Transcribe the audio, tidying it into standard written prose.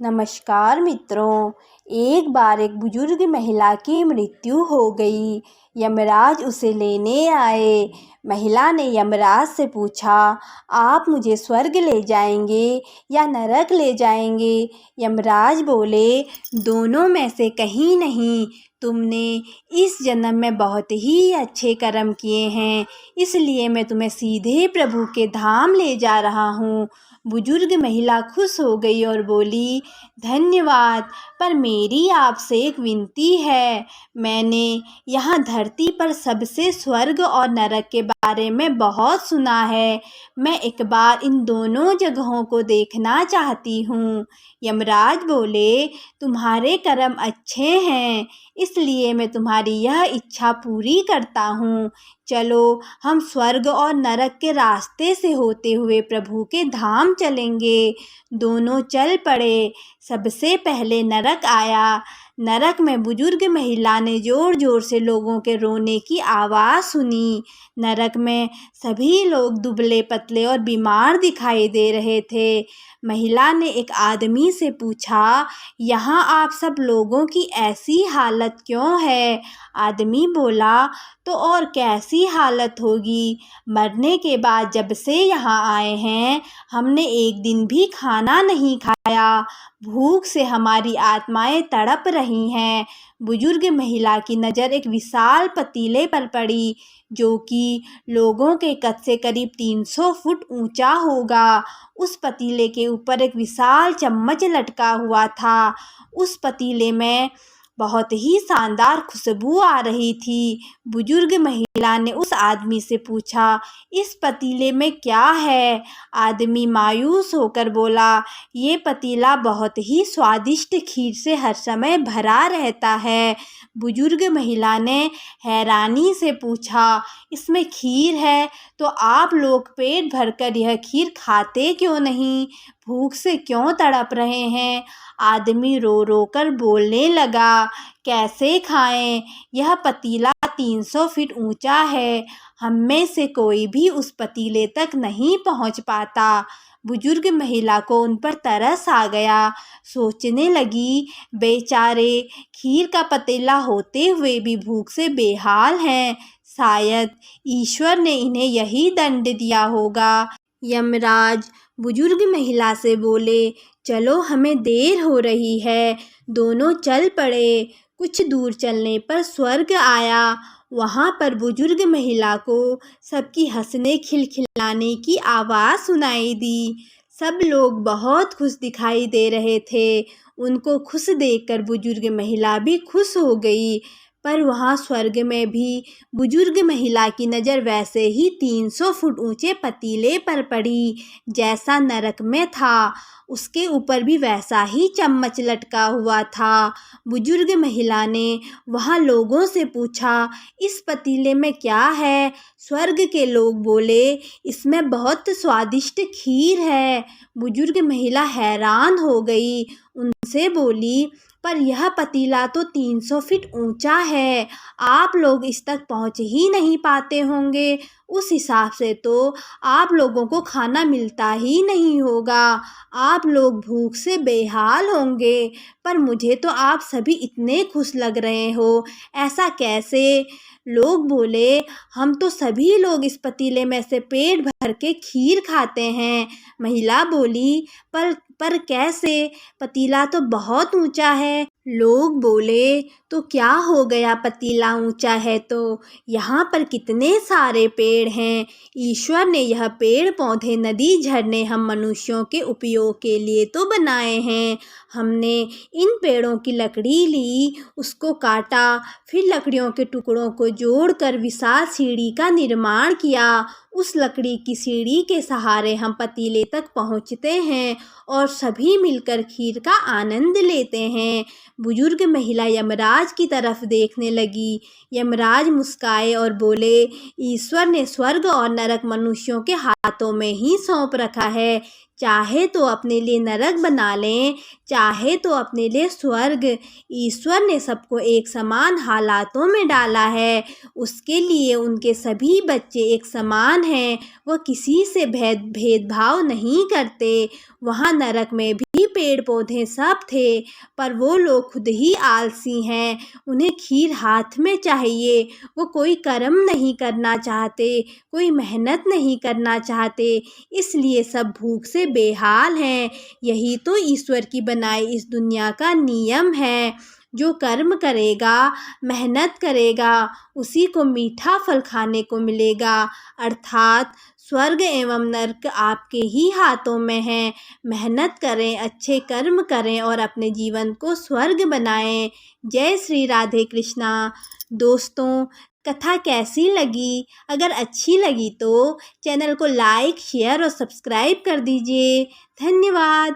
नमस्कार मित्रों। एक बार एक बुजुर्ग महिला की मृत्यु हो गई। यमराज उसे लेने आए। महिला ने यमराज से पूछा, आप मुझे स्वर्ग ले जाएंगे या नरक ले जाएंगे? यमराज बोले, दोनों में से कहीं नहीं। तुमने इस जन्म में बहुत ही अच्छे कर्म किए हैं, इसलिए मैं तुम्हें सीधे प्रभु के धाम ले जा रहा हूँ। बुजुर्ग महिला खुश हो गई और बोली, धन्यवाद, पर मेरी आपसे एक विनती है। मैंने यहाँ धरती पर सबसे स्वर्ग और नरक के बारे में बहुत सुना है। मैं एक बार इन दोनों जगहों को देखना चाहती हूँ। यमराज बोले, तुम्हारे कर्म अच्छे हैं, इसलिए मैं तुम्हारी यह इच्छा पूरी करता हूँ। चलो हम स्वर्ग और नरक के रास्ते से होते हुए प्रभु के धाम चलेंगे। दोनों चल पड़े। सबसे पहले नरक आया। नरक में बुजुर्ग महिला ने जोर जोर से लोगों के रोने की आवाज़ सुनी। नरक में सभी लोग दुबले पतले और बीमार दिखाई दे रहे थे। महिला ने एक आदमी से पूछा, यहाँ आप सब लोगों की ऐसी हालत क्यों है? आदमी बोला, तो और कैसी हालत होगी? मरने के बाद जब से यहाँ आए हैं, हमने एक दिन भी खाना नहीं खाया। भूख से हमारी आत्माएं तड़प रही हैं। बुजुर्ग महिला की नज़र एक विशाल पतीले पर पड़ी, जो कि लोगों के कद से करीब 300 फुट ऊंचा होगा। उस पतीले के ऊपर एक विशाल चम्मच लटका हुआ था। उस पतीले में बहुत ही शानदार खुशबू आ रही थी। बुजुर्ग महिला ने उस आदमी से पूछा, इस पतीले में क्या है? आदमी मायूस होकर बोला, ये पतीला बहुत ही स्वादिष्ट खीर से हर समय भरा रहता है। बुजुर्ग महिला ने हैरानी से पूछा, इसमें खीर है तो आप लोग पेट भरकर यह खीर खाते क्यों नहीं? भूख से क्यों तड़प रहे हैं? आदमी रो रो कर बोलने लगा, कैसे खाएं? यह पतीला 300 फीट ऊंचा है। हम में से कोई भी उस पतीले तक नहीं पहुंच पाता। बुजुर्ग महिला को उन पर तरस आ गया। सोचने लगी, बेचारे खीर का पतीला होते हुए भी भूख से बेहाल हैं। शायद ईश्वर ने इन्हें यही दंड दिया होगा। यमराज बुजुर्ग महिला से बोले, चलो हमें देर हो रही है। दोनों चल पड़े। कुछ दूर चलने पर स्वर्ग आया। वहाँ पर बुजुर्ग महिला को सबकी हंसने खिलखिलाने की आवाज़ सुनाई दी। सब लोग बहुत खुश दिखाई दे रहे थे। उनको खुश देखकर बुजुर्ग महिला भी खुश हो गई। पर वहाँ स्वर्ग में भी बुजुर्ग महिला की नज़र वैसे ही 300 फुट ऊंचे पतीले पर पड़ी जैसा नरक में था। उसके ऊपर भी वैसा ही चम्मच लटका हुआ था। बुजुर्ग महिला ने वहाँ लोगों से पूछा, इस पतीले में क्या है? स्वर्ग के लोग बोले, इसमें बहुत स्वादिष्ट खीर है। बुजुर्ग महिला हैरान हो गई। उनसे बोली, पर यह पतीला तो 300 फीट ऊंचा है। आप लोग इस तक पहुंच ही नहीं पाते होंगे। उस हिसाब से तो आप लोगों को खाना मिलता ही नहीं होगा। आप लोग भूख से बेहाल होंगे। पर मुझे तो आप सभी इतने खुश लग रहे हो, ऐसा कैसे? लोग बोले, हम तो सभी लोग इस पतीले में से पेट भर के खीर खाते हैं। महिला बोली, पर कैसे? पतीला तो बहुत ऊंचा है। लोग बोले, तो क्या हो गया, पतीला ऊंचा है तो? यहाँ पर कितने सारे पेड़ हैं। ईश्वर ने यह पेड़ पौधे, नदी, झरने हम मनुष्यों के उपयोग के लिए तो बनाए हैं। हमने इन पेड़ों की लकड़ी ली, उसको काटा, फिर लकड़ियों के टुकड़ों को जोड़कर विशाल सीढ़ी का निर्माण किया। उस लकड़ी की सीढ़ी के सहारे हम पतीले तक पहुँचते हैं और सभी मिलकर खीर का आनंद लेते हैं। बुजुर्ग महिला यमराज की तरफ देखने लगी। यमराज मुस्काए और बोले, ईश्वर ने स्वर्ग और नरक मनुष्यों के हाथों में ही सौंप रखा है। चाहे तो अपने लिए नरक बना लें, चाहे तो अपने लिए स्वर्ग। ईश्वर ने सबको एक समान हालातों में डाला है, उसके लिए उनके सभी बच्चे एक समान हैं। वह किसी से भेदभाव नहीं करते। वहाँ नरक में भी पेड़ पौधे सब थे, पर वो लोग खुद ही आलसी हैं। उन्हें खीर हाथ में चाहिए। वो कोई कर्म नहीं करना चाहते, कोई मेहनत नहीं करना चाहते, इसलिए सब भूख से बेहाल हैं। यही तो ईश्वर की बनाई इस दुनिया का नियम है। जो कर्म करेगा, मेहनत करेगा, उसी को मीठा फल खाने को मिलेगा। अर्थात स्वर्ग एवं नर्क आपके ही हाथों में है। मेहनत करें, अच्छे कर्म करें और अपने जीवन को स्वर्ग बनाएं। जय श्री राधे कृष्णा। दोस्तों, कथा कैसी लगी? अगर अच्छी लगी तो चैनल को लाइक, शेयर और सब्सक्राइब कर दीजिए। धन्यवाद।